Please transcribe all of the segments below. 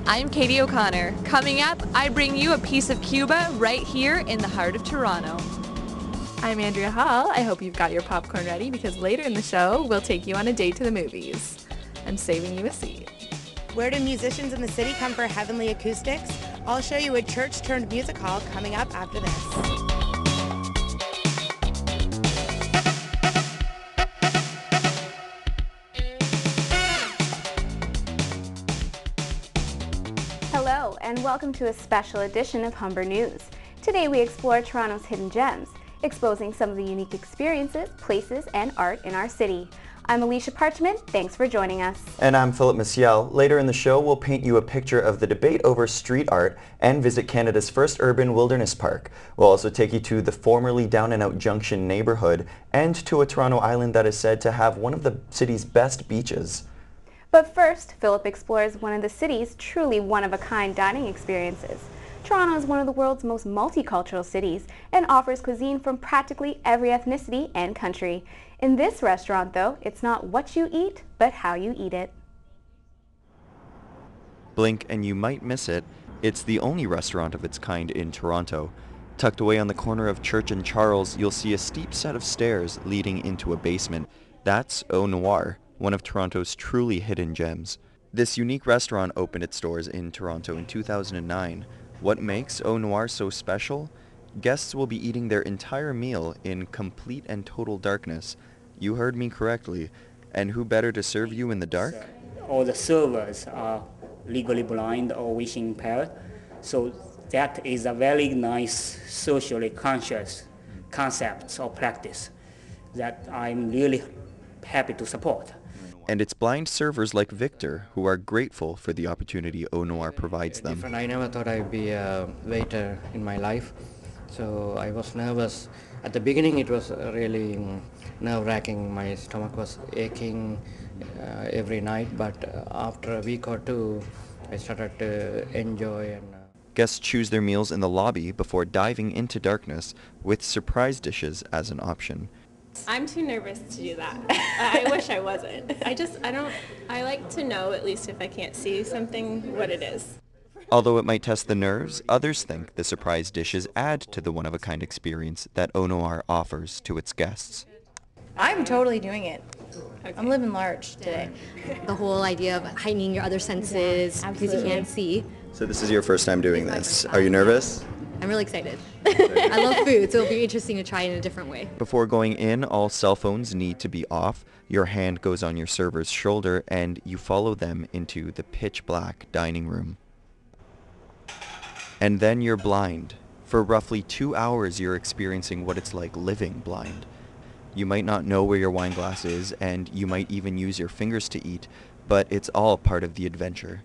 I'm Katie O'Connor. Coming up, I bring you a piece of Cuba right here in the heart of Toronto. I'm Andrea Hall. I hope you've got your popcorn ready because later in the show, we'll take you on a date to the movies. I'm saving you a seat. Where do musicians in the city come for heavenly acoustics? I'll show you a church-turned music hall coming up after this. Hello, and welcome to a special edition of Humber News. Today we explore Toronto's hidden gems, exposing some of the unique experiences, places, and art in our city. I'm Alisha Parchment. Thanks for joining us. And I'm Phillip Maciel. Later in the show, we'll paint you a picture of the debate over street art and visit Canada's first urban wilderness park. We'll also take you to the formerly down-and-out Junction neighborhood and to a Toronto island that is said to have one of the city's best beaches. But first, Phillip explores one of the city's truly one-of-a-kind dining experiences. Toronto is one of the world's most multicultural cities and offers cuisine from practically every ethnicity and country. In this restaurant, though, it's not what you eat, but how you eat it. Blink and you might miss it. It's the only restaurant of its kind in Toronto. Tucked away on the corner of Church and Charles, you'll see a steep set of stairs leading into a basement. That's Au Noir, one of Toronto's truly hidden gems. This unique restaurant opened its doors in Toronto in 2009. What makes Au Noir so special? Guests will be eating their entire meal in complete and total darkness. You heard me correctly. And who better to serve you in the dark? All the servers are legally blind or vision impaired. So that is a very nice socially conscious concept or practice that I'm really happy to support. And it's blind servers like Victor who are grateful for the opportunity Au Noir provides them. I never thought I'd be a waiter in my life, so I was nervous. At the beginning it was really nerve-wracking. My stomach was aching every night, but after a week or two I started to enjoy. Guests choose their meals in the lobby before diving into darkness with surprise dishes as an option. I'm too nervous to do that. I wish I wasn't. I like to know, at least if I can't see something, what it is. Although it might test the nerves, others think the surprise dishes add to the one-of-a-kind experience that Au Noir offers to its guests. I'm totally doing it. Okay. I'm living large today. The whole idea of heightening your other senses because you can't see. So this is your first time doing this. Are you nervous? I'm really excited. I love food, so it'll be interesting to try it in a different way. Before going in, all cell phones need to be off. Your hand goes on your server's shoulder and you follow them into the pitch black dining room. And then you're blind. For roughly 2 hours you're experiencing what it's like living blind. You might not know where your wine glass is, and you might even use your fingers to eat, but it's all part of the adventure.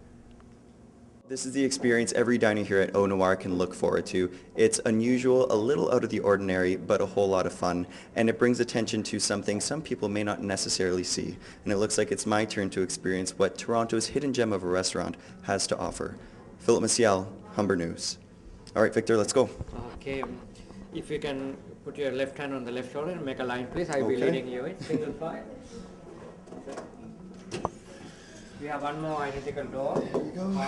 This is the experience every diner here at Au Noir can look forward to. It's unusual, a little out of the ordinary, but a whole lot of fun, and it brings attention to something some people may not necessarily see. And it looks like it's my turn to experience what Toronto's hidden gem of a restaurant has to offer. Phillip Maciel, Humber News. All right, Victor, let's go. Okay, if you can put your left hand on the left shoulder and make a line, please. I'll be leading you in single file. We have one more identical door. There you go.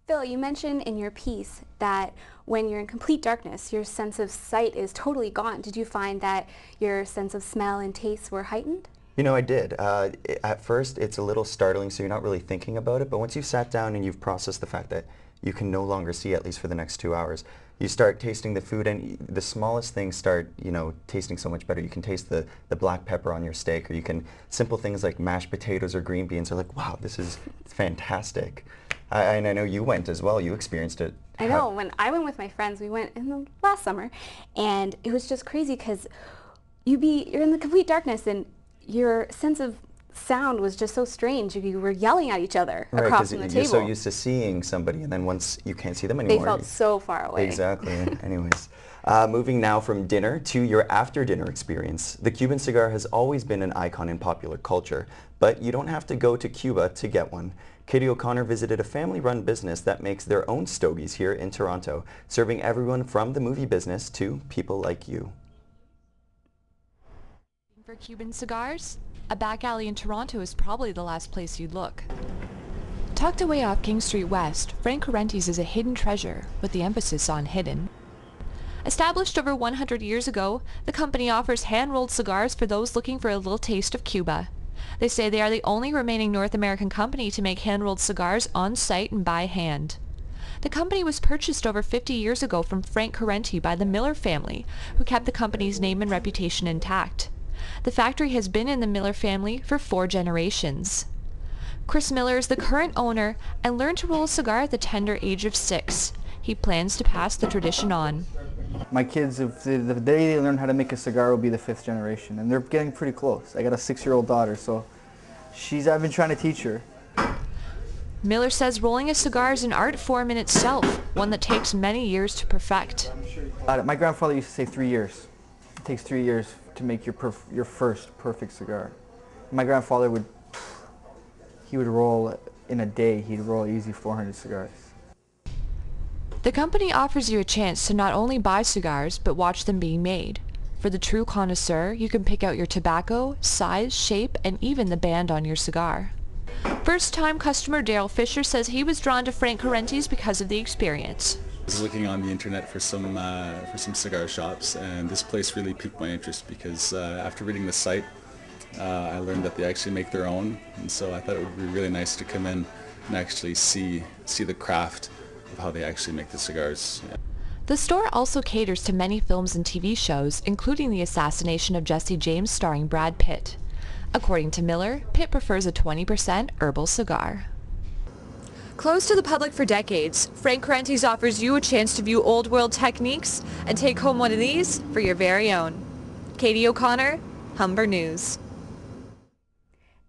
Phil, you mentioned in your piece that when you're in complete darkness, your sense of sight is totally gone. Did you find that your sense of smell and taste were heightened? You know, I did. At first, it's a little startling, so you're not really thinking about it, but once you've sat down and you've processed the fact that you can no longer see, at least for the next 2 hours, you start tasting the food, and the smallest things start, tasting so much better. You can taste the black pepper on your steak, or you can, simple things like mashed potatoes or green beans are like, wow, this is fantastic. And I know you went as well. You experienced it. I know. When I went with my friends, we went in the last summer, and it was just crazy because you're in the complete darkness, and your sense of sound was just so strange. You were yelling at each other across from the table. You're so used to seeing somebody, and then once you can't see them anymore. They felt so far away. Exactly. Anyways, moving now from dinner to your after-dinner experience. The Cuban cigar has always been an icon in popular culture, but you don't have to go to Cuba to get one. Katie O'Connor visited a family-run business that makes their own stogies here in Toronto, serving everyone from the movie business to people like you. For Cuban cigars? A back alley in Toronto is probably the last place you'd look. Tucked away off King Street West, Frank Owner's is a hidden treasure, with the emphasis on hidden. Established over 100 years ago, the company offers hand-rolled cigars for those looking for a little taste of Cuba. They say they are the only remaining North American company to make hand-rolled cigars on-site and by hand. The company was purchased over 50 years ago from Frank Owner by the Miller family, who kept the company's name and reputation intact. The factory has been in the Miller family for 4 generations. Kris Miller is the current owner and learned to roll a cigar at the tender age of 6. He plans to pass the tradition on. My kids, the day they learn how to make a cigar will be the 5th generation, and they're getting pretty close. I got a 6-year-old daughter, so I've been trying to teach her. Miller says rolling a cigar is an art form in itself, one that takes many years to perfect. My grandfather used to say 3 years. It takes 3 years to make your first perfect cigar. My grandfather would roll in a day. He'd roll easy 400 cigars. The company offers you a chance to not only buy cigars, but watch them being made. For the true connoisseur, you can pick out your tobacco, size, shape, and even the band on your cigar. First-time customer Daryl Fisher says he was drawn to Frank Owner's because of the experience. I was looking on the internet for some cigar shops, and this place really piqued my interest because after reading the site, I learned that they actually make their own, and so I thought it would be really nice to come in and actually see the craft of how they actually make the cigars. Yeah. The store also caters to many films and TV shows, including The Assassination of Jesse James starring Brad Pitt. According to Miller, Pitt prefers a 20% herbal cigar. Closed to the public for decades, Frank Owner's offers you a chance to view old world techniques and take home one of these for your very own. Katie O'Connor, Humber News.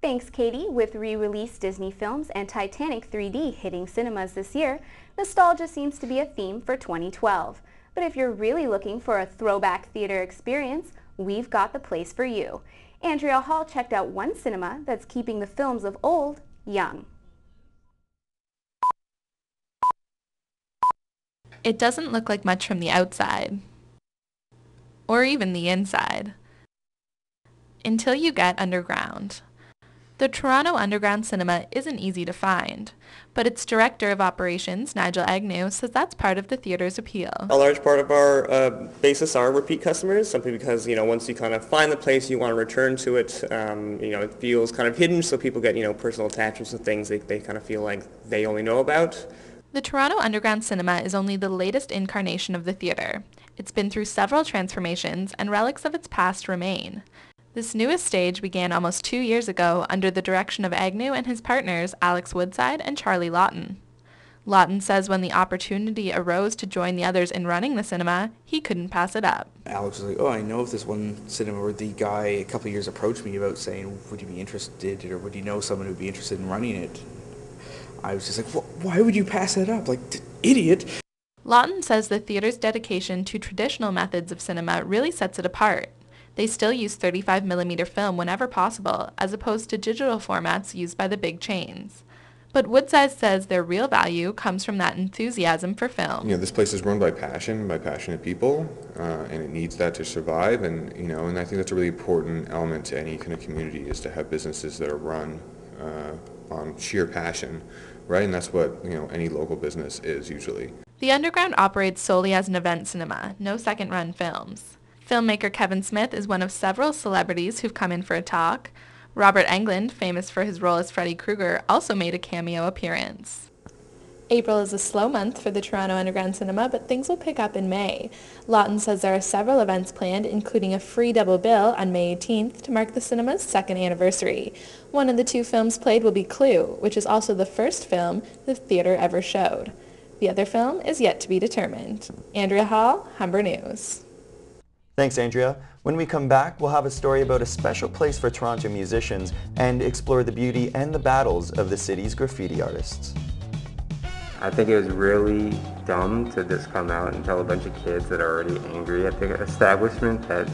Thanks, Katie. With re-released Disney films and Titanic 3D hitting cinemas this year, nostalgia seems to be a theme for 2012. But if you're really looking for a throwback theater experience, we've got the place for you. Andrea Hall checked out one cinema that's keeping the films of old young. It doesn't look like much from the outside, or even the inside, until you get underground. The Toronto Underground Cinema isn't easy to find, but its Director of Operations, Nigel Agnew, says that's part of the theater's appeal. A large part of our basis are repeat customers, simply because, once you kind of find the place, you want to return to it. It feels kind of hidden, so people get, personal attachments and things they kind of feel like they only know about. The Toronto Underground Cinema is only the latest incarnation of the theater. It's been through several transformations, and relics of its past remain. This newest stage began almost 2 years ago under the direction of Agnew and his partners Alex Woodside and Charlie Lawton. Lawton says when the opportunity arose to join the others in running the cinema, he couldn't pass it up. Alex was like, I know of this one cinema where the guy a couple of years approached me about saying, would you be interested, or would you know someone who'd be interested in running it? I was just like, why would you pass it up? Like, idiot! Lawton says the theater's dedication to traditional methods of cinema really sets it apart. They still use 35mm film whenever possible, as opposed to digital formats used by the big chains. But Woodside says their real value comes from that enthusiasm for film. This place is run by passion, by passionate people, and it needs that to survive. And and I think that's a really important element to any kind of community, is to have businesses that are run on sheer passion, right? And that's what any local business is usually. The Underground operates solely as an event cinema, no second-run films. Filmmaker Kevin Smith is one of several celebrities who've come in for a talk. Robert Englund, famous for his role as Freddy Krueger, also made a cameo appearance. April is a slow month for the Toronto Underground Cinema, but things will pick up in May. Lawton says there are several events planned, including a free double bill on May 18th to mark the cinema's 2nd anniversary. One of the 2 films played will be Clue, which is also the first film the theater ever showed. The other film is yet to be determined. Andrea Hall, Humber News. Thanks, Andrea. When we come back, we'll have a story about a special place for Toronto musicians and explore the beauty and the battles of the city's graffiti artists. I think it was really dumb to just come out and tell a bunch of kids that are already angry at the establishment that,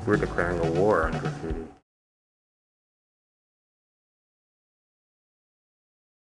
we're declaring a war on graffiti.